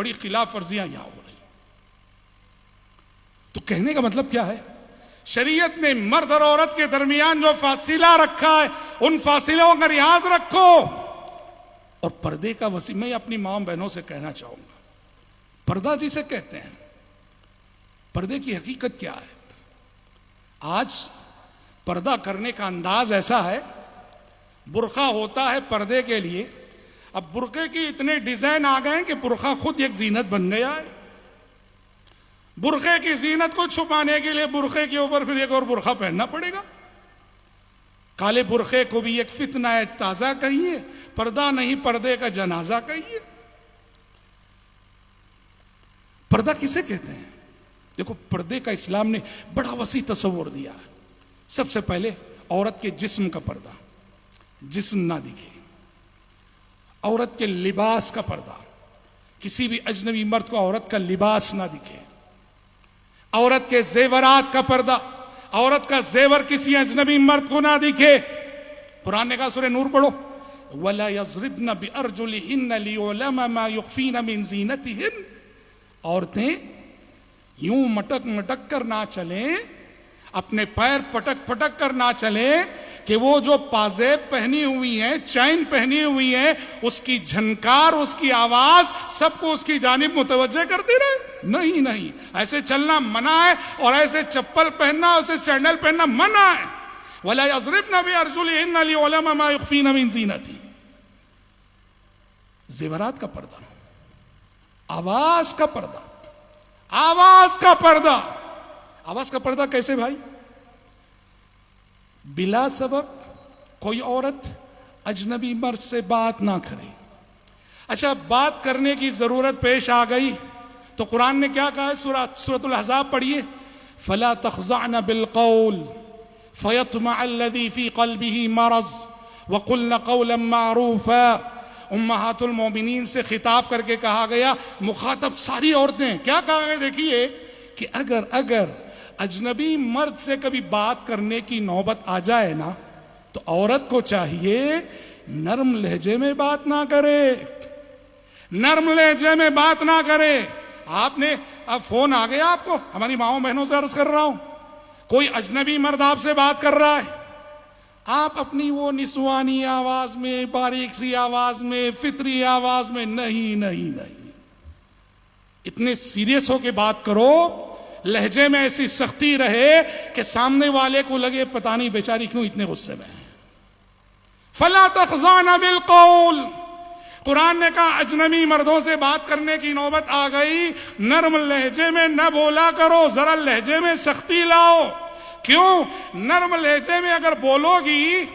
बड़ी खिलाफ वर्जियां यहां हो रही। तो कहने का मतलब क्या है, शरीयत ने मर्द और औरत के दरमियान जो फासिला रखा है उन फासिलों का लिहाज रखो। और पर्दे का वसी, मैं अपनी मां बहनों से कहना चाहूंगा, पर्दा जिसे कहते हैं, पर्दे की हकीकत क्या है। आज पर्दा करने का अंदाज ऐसा है, बुर्का होता है पर्दे के लिए, अब बुर्के की इतने डिजाइन आ गए हैं कि बुर्का खुद एक जीनत बन गया है। बुर्के की जीनत को छुपाने के लिए बुर्के के ऊपर फिर एक और बुर्का पहनना पड़ेगा। काले बुर्के को भी एक फितना है ताजा कहिए, पर्दा नहीं पर्दे का जनाजा कहिए। पर्दा किसे कहते हैं? देखो, पर्दे का इस्लाम ने बड़ा वसी तस्वुर दिया है। सबसे पहले औरत के जिस्म का पर्दा, जिस्म ना दिखे। औरत के लिबास का पर्दा, किसी भी अजनबी मर्द को औरत का लिबास ना दिखे। औरत के जेवरात का पर्दा, औरत का जेवर किसी अजनबी मर्द को ना दिखे। कुरान ने कहा, सूरह नूर पढ़ो, वला यज़रिबन बिअरजुलिहिन्न लियुअलम मा युख्फीन मिन ज़ीनतिहिन। औरतें यूं मटक मटक कर ना चलें, अपने पैर पटक पटक कर ना चलें कि वो जो पाजेब पहनी हुई है, चैन पहनी हुई है, उसकी झनकार, उसकी आवाज सबको उसकी जानिब मुतवज्जे करती रहे। नहीं नहीं, ऐसे चलना मना है, और ऐसे चप्पल पहनना, ऐसे सैंडल पहनना मना है। वला यज़रिबन बिअरजुलिहिन्न लियुअलम मा युख्फीन मिन ज़ीनतिहिन। जेवरात का पर्दा, आवाज का पर्दा, आवाज का पर्दा। आवाज का पर्दा कैसे भाई? बिला सबब कोई औरत अजनबी मर्द से बात ना करे। अच्छा, बात करने की जरूरत पेश आ गई तो कुरान ने क्या कहा है? सूरतुल अहज़ाब पढ़िए, फला तख़ज़अन बिलक़ौल फ़यत्मअल्लज़ी फ़ी क़ल्बिही मरज़ वक़ुल्न क़ौलन मअरूफ़ा। उम्महातुल मोमिनीन से खिताब करके कहा गया, मुखातब सारी औरतें, क्या कहा गया? देखिए कि अगर अजनबी मर्द से कभी बात करने की नौबत आ जाए ना, तो औरत को चाहिए नरम लहजे में बात ना करे, नरम लहजे में बात ना करे। आपने, अब फोन आ गया आपको, हमारी माओ बहनों से अर्ज कर रहा हूं, कोई अजनबी मर्द आपसे बात कर रहा है, आप अपनी वो निस्वानी आवाज में, बारीक सी आवाज में, फितरी आवाज में नहीं नहीं नहीं, इतने सीरियस होके बात करो, लहजे में ऐसी सख्ती रहे कि सामने वाले को लगे पता नहीं बेचारी क्यों इतने गुस्से में है। फला तख़ज़अन बिलक़ौल, कुरान ने कहा अजनबी मर्दों से बात करने की नौबत आ गई, नरम लहजे में न बोला करो, जरा लहजे में सख्ती लाओ। क्यों? नरम लहजे में अगर बोलोगी,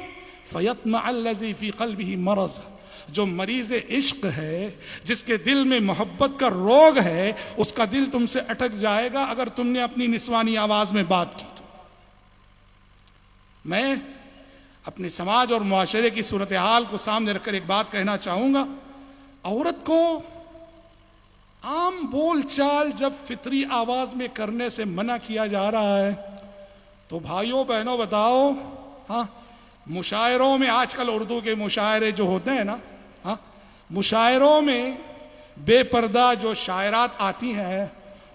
फ़यत्मअल्लज़ी फ़ी क़ल्बिही मरज़, जो मरीज इश्क है, जिसके दिल में मोहब्बत का रोग है, उसका दिल तुमसे अटक जाएगा अगर तुमने अपनी निस्वानी आवाज में बात की तो। मैं अपने समाज और मुआशरे की सूरत हाल को सामने रखकर एक बात कहना चाहूंगा, औरत को आम बोल चाल जब फितरी आवाज में करने से मना किया जा रहा है, तो भाइयों बहनों बताओ, हाँ, मुशायरों में आजकल उर्दू के मुशायरे जो होते हैं ना, हाँ, मुशायरों में बेपर्दा जो शायरात आती हैं,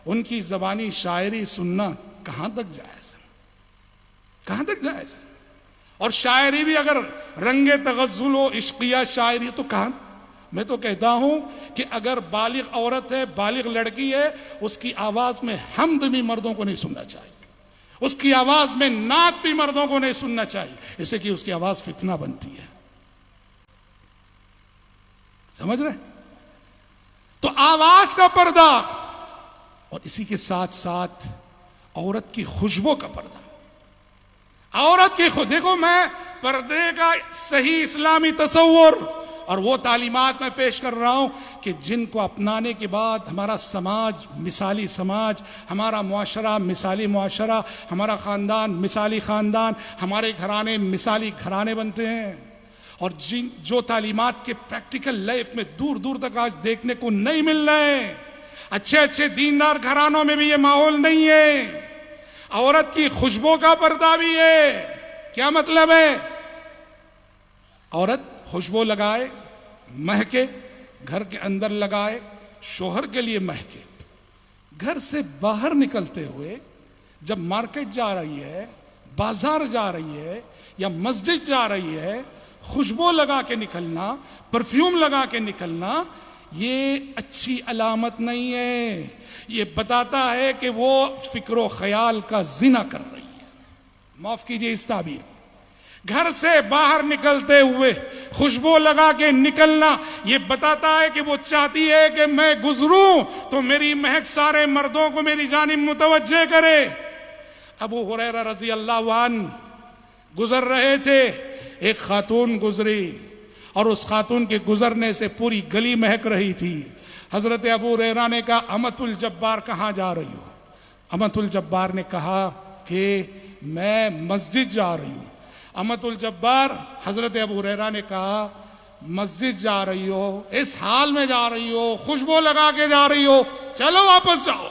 उनकी जबानी शायरी सुनना कहां तक जायज है, कहां तक जायज है? और शायरी भी अगर रंगे तगज़्ज़ुल हो, इश्किया शायरी, तो कहां? मैं तो कहता हूं कि अगर बालिग औरत है, बालिग लड़की है, उसकी आवाज में हम्द भी मर्दों को नहीं सुनना चाहिए, उसकी आवाज में नात भी मर्दों को नहीं सुनना चाहिए, इससे कि उसकी आवाज फितना बनती है। समझ रहे? तो आवाज का पर्दा, और इसी के साथ साथ औरत की खुशबू का पर्दा। औरत की खुद, देखो, मैं पर्दे का सही इस्लामी तसव्वुर और वो तालीमात मैं पेश कर रहा हूं कि जिनको अपनाने के बाद हमारा समाज मिसाली समाज, हमारा मुआशरा मिसाली मुआशरा, हमारा ख़ानदान मिसाली ख़ानदान, हमारे घराने मिसाली घराने बनते हैं। और जो तालीमात के प्रैक्टिकल लाइफ में दूर दूर तक आज देखने को नहीं मिल रहे हैं, अच्छे अच्छे दीनदार घरानों में भी ये माहौल नहीं है। औरत की खुशबू का पर्दा भी है। क्या मतलब है? औरत खुशबू लगाए, महके, घर के अंदर लगाए, शोहर के लिए महके, घर से बाहर निकलते हुए जब मार्केट जा रही है, बाजार जा रही है या मस्जिद जा रही है, खुशबू लगा के निकलना, परफ्यूम लगा के निकलना, ये अच्छी अलामत नहीं है। ये बताता है कि वो फिक्रो ख्याल का जिना कर रही है। माफ कीजिए इस ताबीर। घर से बाहर निकलते हुए खुशबू लगा के निकलना ये बताता है कि वो चाहती है कि मैं गुजरूं तो मेरी महक सारे मर्दों को मेरी जानिब मुतवज्जे करे। अबू हुरैरा रजी अल्लाह अन्हु गुजर रहे थे, एक खातून गुजरी और उस खातून के गुजरने से पूरी गली महक रही थी। हजरत अबू हुरैरा ने कहा, अमतुल जब्बार कहाँ जा रही हो? अमतुल जब्बार ने कहा कि मैं मस्जिद जा रही हूँ। अमतुल जब्बार हजरत अबू हुरैरा ने कहा, मस्जिद जा रही हो, इस हाल में जा रही हो, खुशबू लगा के जा रही हो, चलो वापस जाओ,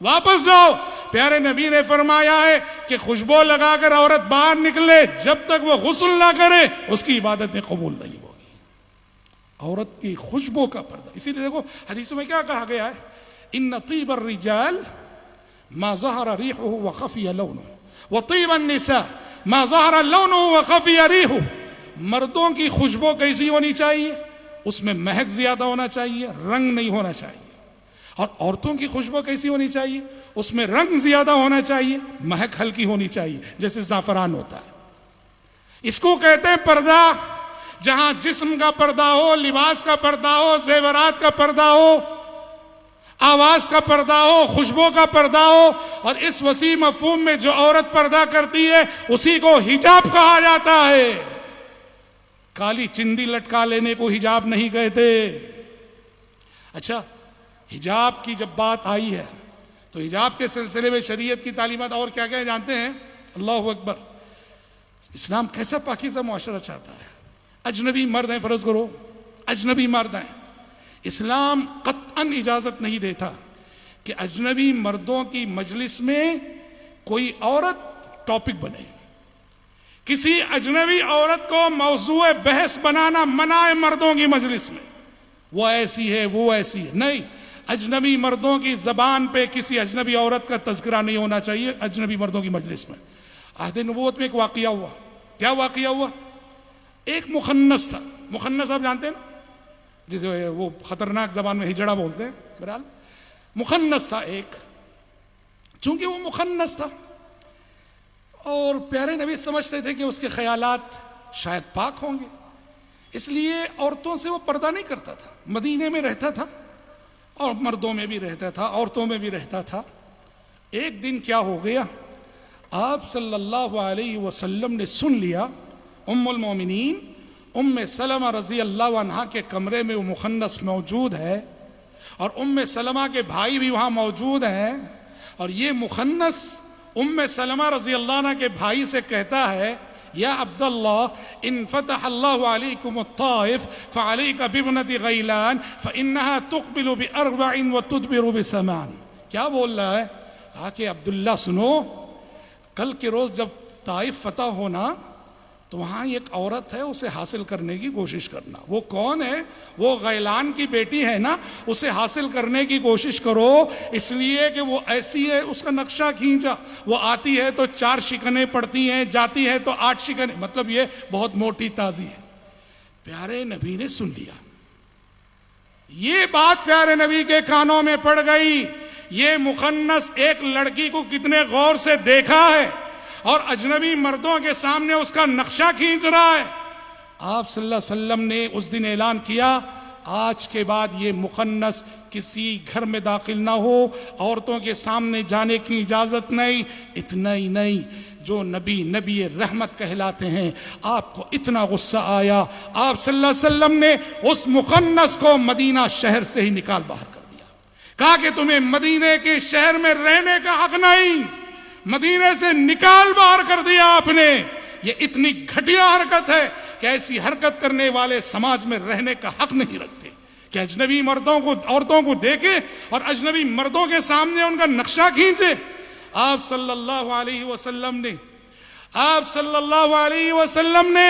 वापस जाओ। प्यारे नबी ने फरमाया है कि खुशबू लगाकर औरत बाहर निकले, जब तक वो गुस्ल ना करे उसकी इबादत में कबूल नहीं होगी। औरत की खुशबू का पर्दा। इसीलिए देखो हदीसों में क्या कहा गया है, इन्न तीबर रिजाल मा ज़हरा रिहुहु व खफिया लौनुहु व तीबन निसा मा ज़हरा लौनुहु व खफिया रिहुहु। मर्दों की खुशबू कैसी होनी चाहिए? उसमें महक ज्यादा होना चाहिए, रंग नहीं होना चाहिए। और औरतों की खुशबू कैसी होनी चाहिए? उसमें रंग ज्यादा होना चाहिए, महक हल्की होनी चाहिए, जैसे जाफरान होता है। इसको कहते हैं पर्दा। जहां जिस्म का पर्दा हो, लिबास का पर्दा हो, जेवरात का पर्दा हो, आवाज का पर्दा हो, खुशबू का पर्दा हो। और इस वसी मफहूम में जो औरत पर्दा करती है उसी को हिजाब कहा जाता है। काली चिंदी लटका लेने को हिजाब नहीं कहते। अच्छा, हिजाब की जब बात आई है तो हिजाब के सिलसिले में शरीयत की तालीमात और क्या क्या जानते हैं? अल्लाहु अकबर। इस्लाम कैसा पाकीज़ा मुआशरा चाहता है। अजनबी मर्द हैं, फर्ज करो अजनबी मर्द हैं, इस्लाम कतअन इजाजत नहीं देता कि अजनबी मर्दों की मजलिस में कोई औरत टॉपिक बने। किसी अजनबी औरत को मौजूए बहस बनाना मना है मर्दों की मजलिस में। वो ऐसी है, वो ऐसी है, नहीं। अजनबी मर्दों की जबान पे किसी अजनबी औरत का तज़किरा नहीं होना चाहिए अजनबी मर्दों की मजलिस में। अहद नबूवत में एक वाक़या हुआ। क्या वाक़या हुआ? एक मुखन्नस था। मुखन्नस आप जानते हैं ना, जिसे वो खतरनाक जबान में हिजड़ा बोलते हैं। बहरहाल मुखन्नस था एक। चूंकि वो मुखन्नस था और प्यारे नबी समझते थे कि उसके ख्यालात शायद पाक होंगे, इसलिए औरतों से वो पर्दा नहीं करता था। मदीने में रहता था और मर्दों में भी रहता था, औरतों में भी रहता था। एक दिन क्या हो गया, आप सल्लल्लाहु अलैहि वसल्लम ने सुन लिया उम्मुल मोमिनीन उम्मे सलमा रजी अल्लाह अन्हा के कमरे में वो मुखन्नस मौजूद है और उम्मे सलमा के भाई भी वहाँ मौजूद हैं। और ये मुखन्नस उम्मे सलमा रजी अल्लाह अन्हा के भाई से कहता है, या अब्दुल्लाह इन फतह अल्लाहु अलैकुम अत्ताइफ फअलैका बिबनति गैलान फइन्नहा तुक़बिलु बिअरबइन व तुदबिरु बिसमान। क्या बोल रहा है? कहा कि अब्दुल्ला सुनो, कल के रोज जब ताइफ फतह होना तो वहाँ एक औरत है, उसे हासिल करने की कोशिश करना। वो कौन है? वो गैलान की बेटी है ना, उसे हासिल करने की कोशिश करो, इसलिए कि वो ऐसी है, उसका नक्शा खींचा। वो आती है तो 4 शिकने पड़ती हैं, जाती है तो 8 शिकने, मतलब ये बहुत मोटी ताजी है। प्यारे नबी ने सुन लिया। ये बात प्यारे नबी के कानों में पड़ गई। ये मुखन्नस एक लड़की को कितने गौर से देखा है और अजनबी मर्दों के सामने उसका नक्शा खींच रहा है। आप सल्लल्लाहु अलैहि वसल्लम ने उस दिन ऐलान किया, आज के बाद ये मुखन्नस किसी घर में दाखिल ना हो, औरतों के सामने जाने की इजाजत नहीं। इतना ही नहीं, जो नबी नबी रहमत कहलाते हैं, आपको इतना गुस्सा आया, आप सल्लल्लाहु अलैहि वसल्लम ने उस मुखन्नस को मदीना शहर से ही निकाल बाहर कर दिया। कहा कि तुम्हें मदीने के शहर में रहने का हक नहीं, मदीने से निकाल बाहर कर दिया आपने। ये इतनी घटिया हरकत है कि ऐसी हरकत करने वाले समाज में रहने का हक नहीं रखते कि अजनबी मर्दों को, औरतों को देखे और अजनबी मर्दों के सामने उनका नक्शा खींचे। आप सल्लल्लाहु अलैहि वसल्लम ने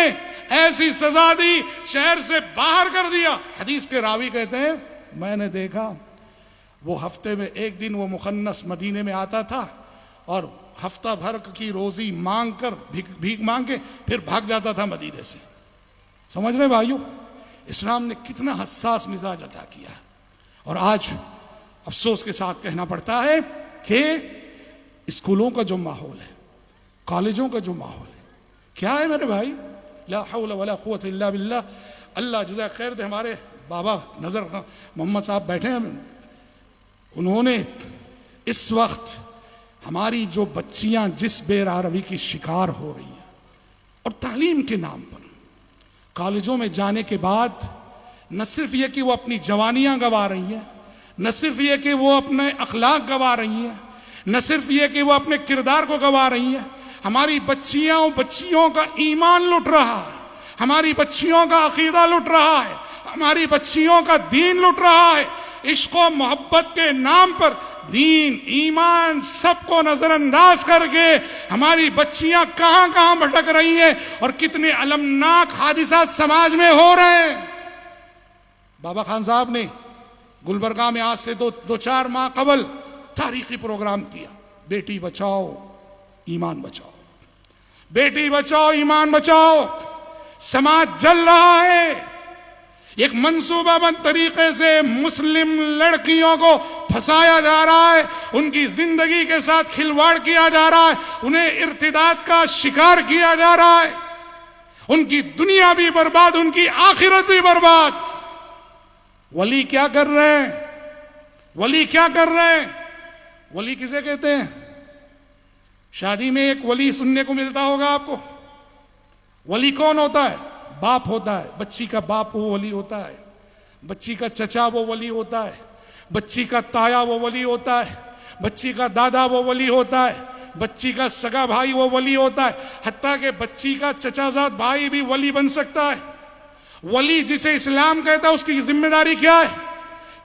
ऐसी सजा दी, शहर से बाहर कर दिया। हदीस के रावी कहते हैं, मैंने देखा वो हफ्ते में एक दिन वो मुखन्नस मदीने में आता था और हफ्ता भर की रोजी मांग कर भीख मांग के फिर भाग जाता था मदीने से। समझ रहे भाइयों, इस्लाम ने कितना हसास मिजाज अता किया है। और आज अफसोस के साथ कहना पड़ता है कि स्कूलों का जो माहौल है, कॉलेजों का जो माहौल है, क्या है मेरे भाई, ला हौल वला कुव्वत इल्ला बिल्लाह। अल्लाह जज़ा खैर दे। हमारे बाबा नज़र मोहम्मद साहब बैठे हैं, उन्होंने इस वक्त हमारी जो बच्चियां जिस बेरारवी की शिकार हो रही हैं और तालीम के नाम पर कॉलेजों में जाने के बाद न सिर्फ ये कि वो अपनी जवानियां गंवा रही हैं, न सिर्फ ये कि वो अपने अखलाक गंवा रही हैं, न सिर्फ ये कि वो अपने किरदार को गंवा रही हैं, हमारी बच्चियों का ईमान लुट रहा है, हमारी बच्चियों का अकीदा लुट रहा है, हमारी बच्चियों का दीन लुट रहा है। इश्क और मोहब्बत के नाम पर दीन ईमान सबको नजरअंदाज करके हमारी बच्चियां कहां कहां भटक रही हैं और कितने अलमनाक हादिसात समाज में हो रहे हैं। बाबा खान साहब ने गुलबर्गा में आज से दो चार माह कबल तारीखी प्रोग्राम किया, बेटी बचाओ ईमान बचाओ, बेटी बचाओ ईमान बचाओ। समाज जल रहा है। एक मंसूबाबंद तरीके से मुस्लिम लड़कियों को फंसाया जा रहा है, उनकी जिंदगी के साथ खिलवाड़ किया जा रहा है, उन्हें इर्तिदाद का शिकार किया जा रहा है, उनकी दुनिया भी बर्बाद, उनकी आखिरत भी बर्बाद। वली क्या कर रहे हैं? वली क्या कर रहे हैं? वली किसे कहते हैं? शादी में एक वली सुनने को मिलता होगा आपको। वली कौन होता है? बाप होता है। बच्ची का बाप वो वली होता है, बच्ची का चचा वो वली होता है, बच्ची का ताया वो वली होता है, बच्ची का दादा वो वली होता है, बच्ची का सगा भाई वो वली होता है, हत्ता कि बच्ची का चचाजाद भाई भी वली बन सकता है। वली जिसे इस्लाम कहता है उसकी जिम्मेदारी क्या है?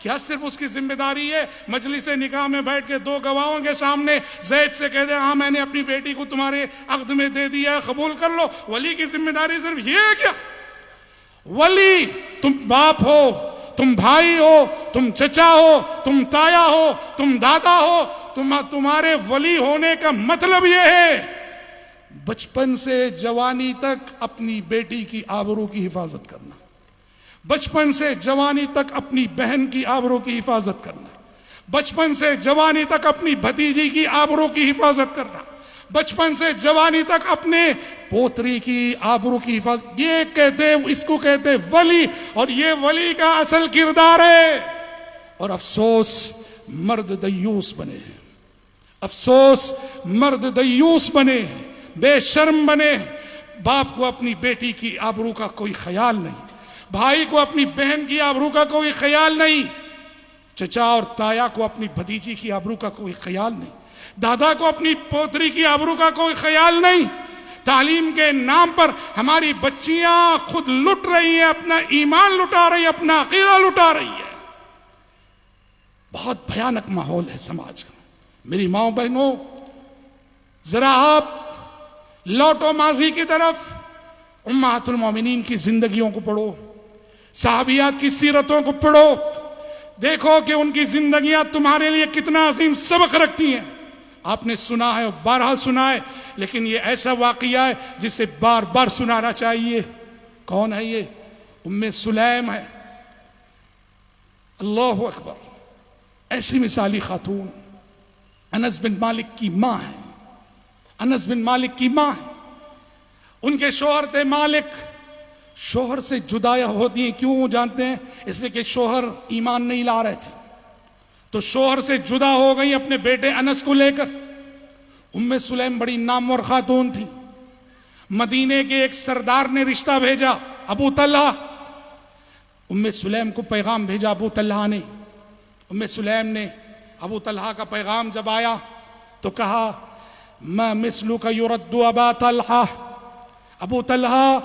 क्या सिर्फ उसकी जिम्मेदारी है मजलिस निकाह में बैठ के दो गवाहों के सामने जैद से कह दे हाँ मैंने अपनी बेटी को तुम्हारे अक़्द में दे दिया है, कबूल कर लो? वली की जिम्मेदारी सिर्फ ये है क्या? वली तुम बाप हो, तुम भाई हो, तुम चचा हो, तुम ताया हो, तुम दादा हो। तुम्हारे वली होने का मतलब ये है बचपन से जवानी तक अपनी बेटी की आबरू की हिफाजत करना, बचपन से जवानी तक अपनी बहन की आबरू की हिफाजत करना, बचपन से जवानी तक अपनी भतीजी की आबरू की हिफाजत करना, बचपन से जवानी तक अपने पोतरी की आबरू की हिफाजत। ये कहते, इसको कहते वली, और ये वली का असल किरदार है। और अफसोस मर्द दयूस बने हैं, अफसोस मर्द दयूस बने हैं, बेशर्म बने। बाप को अपनी बेटी की आबरू का कोई ख्याल नहीं, भाई को अपनी बहन की आबरू का कोई ख्याल नहीं, चचा और ताया को अपनी भतीजी की आबरू का कोई ख्याल नहीं, दादा को अपनी पोतरी की आबरू का कोई ख्याल नहीं। तालीम के नाम पर हमारी बच्चियां खुद लुट रही हैं, अपना ईमान लुटा रही है, अपना अकीदा लुटा रही है। बहुत भयानक माहौल है समाज का। मेरी माओ बहनों, जरा आप लौटो माजी की तरफ, उम्महातुल मोमिनीन की जिंदगियों को पढ़ो, साहबियात की सीरतों को पढ़ो, देखो कि उनकी जिंदगियां तुम्हारे लिए कितना अजीम सबक रखती हैं। आपने सुना है और बारहा सुना है, लेकिन ये ऐसा वाकया है जिसे बार बार सुनाना चाहिए। कौन है ये? उम्मे सुलैम है। अल्लाहु अकबर। ऐसी मिसाली खातून अनस बिन मालिक की माँ है, अनस बिन मालिक की माँ है। उनके शोहर थे मालिक, शोहर से जुदाया होती हैं। क्यों जानते हैं? इसलिए कि शोहर ईमान नहीं ला रहे थे, तो शोहर से जुदा हो गई अपने बेटे अनस को लेकर। उम्मे सुलैम बड़ी नामवर खातून थी। मदीने के एक सरदार ने रिश्ता भेजा, अबू तल्हा। उम्मे सुलैम को पैगाम भेजा अबू तल्हा ने। उम्मे सुलैम ने अबू तल्हा का पैगाम जब आया तो कहा मैं मिसलू का युरद्दु अबा तल्हा, अबू तल्हा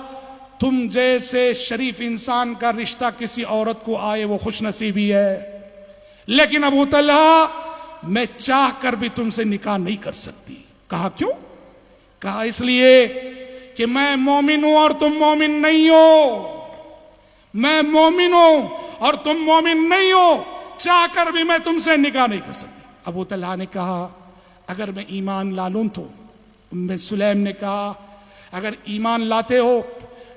तुम जैसे शरीफ इंसान का रिश्ता किसी औरत को आए वो खुश नसीबी है, लेकिन अबू तल्हा मैं चाह कर भी तुमसे निकाह नहीं कर सकती। कहा क्यों? कहा इसलिए कि मैं मोमिन हूं और तुम मोमिन नहीं हो, मैं मोमिन हूं और तुम मोमिन नहीं हो। चाहकर भी मैं तुमसे निकाह नहीं कर सकती। अबू तलहा ने कहा अगर मैं ईमान ला लूं तो? उम्मे सुलैम ने कहा अगर ईमान लाते हो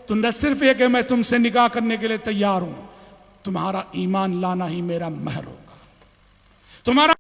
तो न सिर्फ ये कि मैं तुमसे निकाह करने के लिए तैयार हूं, तुम्हारा ईमान लाना ही मेरा महर होगा। तुम्हारा